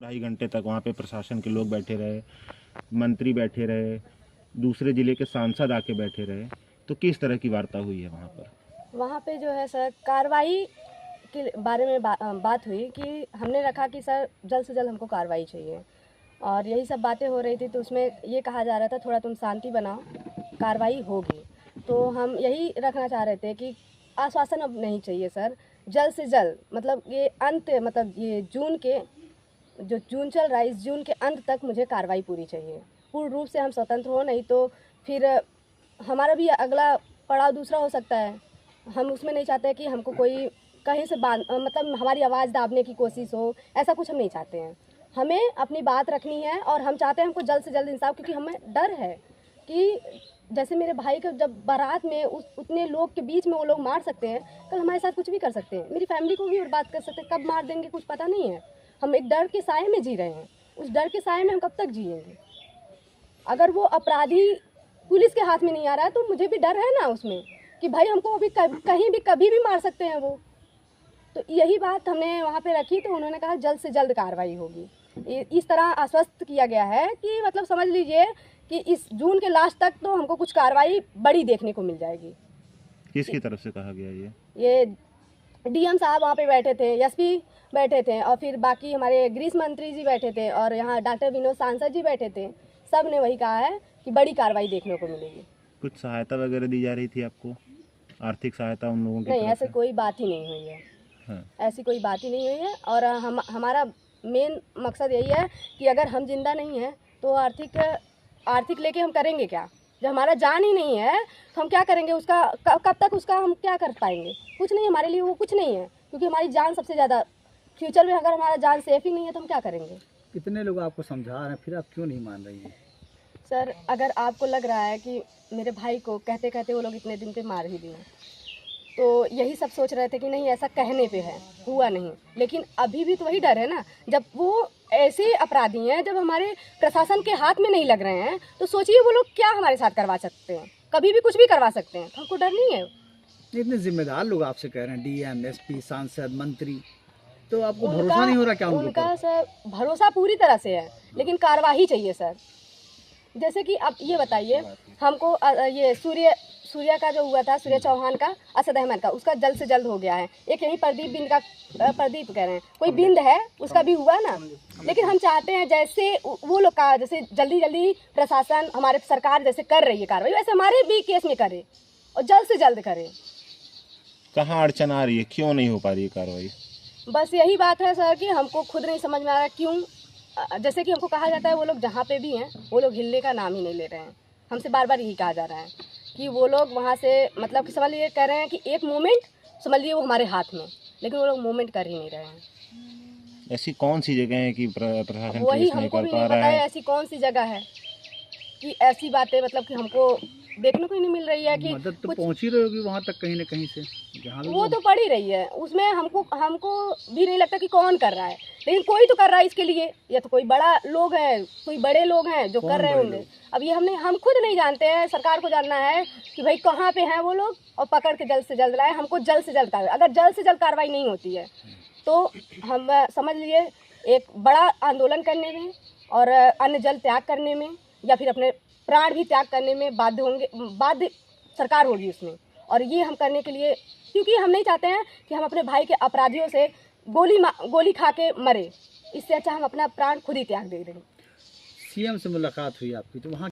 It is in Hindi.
2.5 घंटे तक वहाँ पे प्रशासन के लोग बैठे रहे, मंत्री बैठे रहे, दूसरे जिले के सांसद आके बैठे रहे। तो किस तरह की वार्ता हुई है वहाँ पर? वहाँ पे जो है सर कार्रवाई के बारे में बात हुई कि हमने रखा कि सर जल्द से जल्द हमको कार्रवाई चाहिए और यही सब बातें हो रही थी। तो उसमें ये कहा जा रहा था थोड़ा तुम शांति बनाओ, कार्रवाई होगी। तो हम यही रखना चाह रहे थे कि आश्वासन अब नहीं चाहिए सर, जल्द से जल्द मतलब ये अंत मतलब ये जून के जो जून चल रहा है इस जून के अंत तक मुझे कार्रवाई पूरी चाहिए। पूर्ण रूप से हम स्वतंत्र हो, नहीं तो फिर हमारा भी अगला पड़ाव दूसरा हो सकता है। हम उसमें नहीं चाहते कि हमको कोई कहीं से मतलब हमारी आवाज़ दाबने की कोशिश हो, ऐसा कुछ हम नहीं चाहते हैं। हमें अपनी बात रखनी है और हम चाहते हैं हमको जल्द से जल्द इंसाफ, क्योंकि हमें डर है कि जैसे मेरे भाई को जब बारात में उतने लोग के बीच में वो लोग मार सकते हैं, कल हमारे साथ कुछ भी कर सकते हैं, मेरी फैमिली को भी बर्बाद कर सकते हैं। कब मार देंगे कुछ पता नहीं है। हम एक डर के साए में जी रहे हैं, उस डर के साए में हम कब तक जिएंगे? अगर वो अपराधी पुलिस के हाथ में नहीं आ रहा है तो मुझे भी डर है ना उसमें कि भाई हमको अभी कहीं भी कभी भी मार सकते हैं वो। तो यही बात हमने वहाँ पे रखी, तो उन्होंने कहा जल्द से जल्द कार्रवाई होगी। इस तरह आश्वस्त किया गया है कि मतलब समझ लीजिए कि इस जून के लास्ट तक तो हमको कुछ कार्रवाई बड़ी देखने को मिल जाएगी। किसकी तरफ से कहा गया ये डीएम साहब वहाँ पे बैठे थे, एसपी बैठे थे और फिर बाकी हमारे गृह मंत्री जी बैठे थे और यहाँ डॉक्टर विनोद सांसद जी बैठे थे। सब ने वही कहा है कि बड़ी कार्रवाई देखने को मिलेगी। कुछ सहायता वगैरह दी जा रही थी आपको, आर्थिक सहायता उन लोगों की नहीं, तरफ ऐसे से? कोई बात ही नहीं हुई है। हाँ। ऐसी कोई बात ही नहीं हुई है और हमारा मेन मकसद यही है कि अगर हम जिंदा नहीं हैं तो आर्थिक लेके हम करेंगे क्या? जब हमारा जान ही नहीं है तो हम क्या करेंगे? उसका कब तक उसका हम क्या कर पाएंगे? कुछ नहीं, हमारे लिए वो कुछ नहीं है, क्योंकि हमारी जान सबसे ज़्यादा। फ्यूचर में अगर हमारा जान सेफ ही नहीं है तो हम क्या करेंगे? कितने लोग आपको समझा रहे हैं, फिर आप क्यों नहीं मान रही हैं? सर, अगर आपको लग रहा है कि मेरे भाई को कहते कहते वो लोग इतने दिन पे मार ही दिए, तो यही सब सोच रहे थे कि नहीं ऐसा कहने पे है, हुआ नहीं। लेकिन अभी भी तो वही डर है ना, जब वो ऐसे अपराधी हैं, जब हमारे प्रशासन के हाथ में नहीं लग रहे हैं, तो सोचिए वो लोग क्या हमारे साथ करवा सकते हैं, कभी भी कुछ भी करवा सकते हैं। तो हमको डर नहीं है। इतने जिम्मेदार लोग आपसे कह रहे हैं, डीएम, एसपी, सांसद, मंत्री, तो आपको भरोसा नहीं हो रहा क्या उनका सर भरोसा पूरी तरह से है, लेकिन कार्रवाई चाहिए सर। जैसे कि आप ये बताइए हमको, ये सूर्या का जो हुआ था, सूर्या चौहान का, असद अहमद का, उसका जल्द से जल्द हो गया है। एक यही प्रदीप बिंद का, प्रदीप कह रहे हैं, कोई बिंद है उसका भी हुआ ना। लेकिन हम चाहते हैं जैसे वो लोग का जैसे जल्दी जल्दी प्रशासन हमारे सरकार जैसे कर रही है कार्रवाई, वैसे हमारे भी केस में करे और जल्द से जल्द करे। कहाँ अड़चन आ रही है, क्यों नहीं हो पा रही है कार्रवाई? बस यही बात है सर कि हमको खुद नहीं समझ में आ रहा क्यों। जैसे कि हमको कहा जाता है वो लोग जहाँ पे भी हैं वो लोग हिलने का नाम ही नहीं ले रहे हैं। हमसे बार बार यही कहा जा रहा है कि वो लोग वहाँ से मतलब कि समझ लीजिए कह रहे हैं कि एक मोमेंट समझ लीजिए वो हमारे हाथ में, लेकिन वो लोग मूवमेंट कर ही नहीं रहे हैं। ऐसी कौन सी जगह है कि प्रशासन वही ट्रेस नहीं हमको कर भी पा नहीं रहा पता है है? ऐसी कौन सी जगह है कि ऐसी बातें मतलब कि हमको देखने को ही नहीं मिल रही है कि मदद तो पहुंच ही रही होगी वहां तक कहीं न कहीं से, जहां वो तो पड़ ही रही है। उसमें हमको भी नहीं लगता कि कौन कर रहा है, लेकिन कोई तो कर रहा है इसके लिए। या तो कोई बड़ा लोग है, कोई बड़े लोग हैं जो कर रहे होंगे। अब ये हम खुद नहीं जानते हैं, सरकार को जानना है कि भाई कहाँ पे हैं वो लोग और पकड़ के जल्द से जल्द लाए। हमको जल्द से जल्द कार्रवाई, अगर जल्द से जल्द कार्रवाई नहीं होती है तो हम समझ लीजिए एक बड़ा आंदोलन करने में और अन्न जल त्याग करने में या फिर अपने प्राण भी त्याग करने में बाध्य सरकार होगी उसमें। और ये हम करने के लिए, क्योंकि हम नहीं चाहते हैं कि हम अपने भाई के अपराधियों से गोली खा के मरे। इससे अच्छा हम अपना प्राण खुद ही त्याग दे दें। सीएम से मुलाकात हुई आपकी, तो वहाँ